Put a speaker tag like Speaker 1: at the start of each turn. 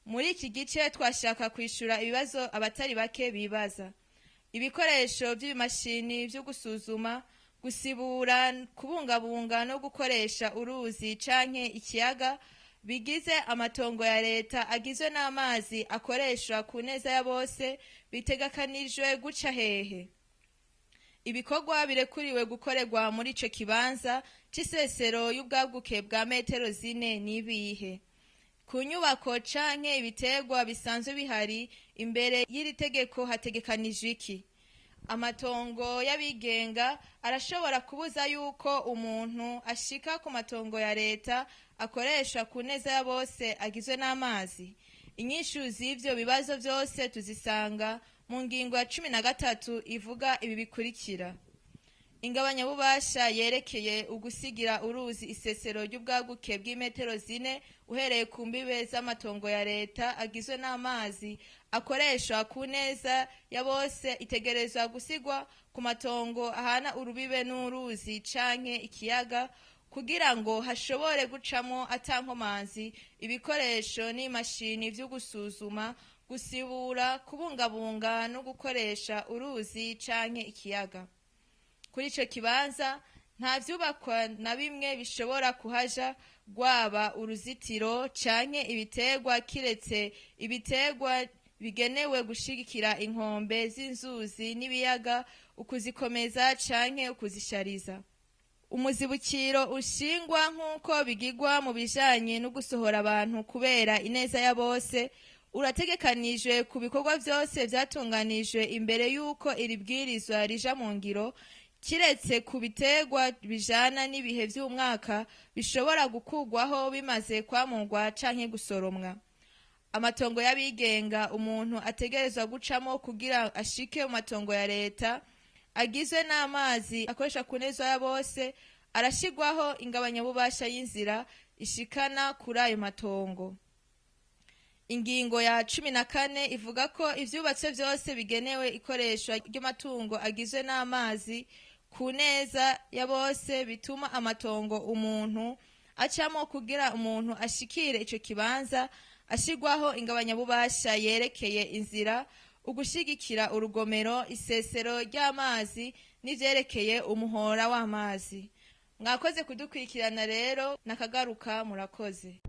Speaker 1: Muri iki gice twashaka kwishura ibibazo abatari bake bibaza. Ibikoresho by'ibimashini byo gusuzuma, gusibura, kubungabunga no gukoresha uruzi canke ikiyaga bigize amatongo ya leta agizwe n'amazi akoreshwa ku neza ya bose bitegekanijwe guca hehe? Ibikorwa birekuriwe gukorerwa muri ico kibanza c'isesero y'ubwaguke bwa metero 4 nibihe? Ku nyubako canke ibiterwa bisanzwe bihari imbere y'iri tegeko hategekanijwe iki? Amatongo y'abigenga arashobora kubuza yuko umuntu ashika ku matongo ya leta akoresha ku neza ya bose agizwe n'amazi? Inyishu z'ivyo bibazo byose tuzisanga mu ngingo ya 13 ivuga ibi bikurikira: ingabanyabubasha yerekeye ugusigira uruzi isesero ry'ubwaguke bw'imetero 4 uhereye ku mbibe z'amatongo ya leta agizwe n'amazi akoreshwa ku neza ya bose itegerezwa gusigwa ku matongo ahana urubibe n'uruzi canke ikiyaga kugira ngo hashobore gucamo atankomanzi ibikoresho n'imashini vyo gusuzuma, gusibura, kubungabunga no gukoresha uruzi canke ikiyaga. Kuri ico kibanza nta vyubakwa na bimwe bishobora kuhaja, rwaba uruzitiro canke ibiterwa, kiretse ibiterwa bigenewe gushigikira inkombe z'inzuzi n'ibiyaga, ukuzikomeza canke ukuzishariza. Umuzibukiro ushingwa nk'uko bigirwa mu bijanye no gusohora abantu kubera ineza ya bose urategekanijwe ku bikorwa vyose vyatunganijwe imbere y'uko iri bwirizwa rija mu ngiro, kiretse ku biterwa bijana n'ibihe vy'umwaka bishobora gukurwaho bimaze kwamurwa canke gusoromwa. Amatongo y'abigenga umuntu ategerezwa gucamo kugira ashike mu matongo ya leta agizwe n'amazi akoresha ku neza ya bose arashigwaho ingabanyabubasha y'inzira ishikana kuri ayo matongo. Ingingo ya 14 ivuga ko ivyubatse vyose bigenewe ikoreshwa ry'amatungo agizwe n'amazi ku neza ya bose bituma amatongo umuntu acamo kugira umuntu ashikire ico kibanza ashigwaho ingabanyabubasha yerekeye inzira, ugushigikira urugomero, isesero ry'amazi n'ivyerekeye umuhora w'amazi. Mwakoze kudukurikirana rero, nakagaruka murakoze.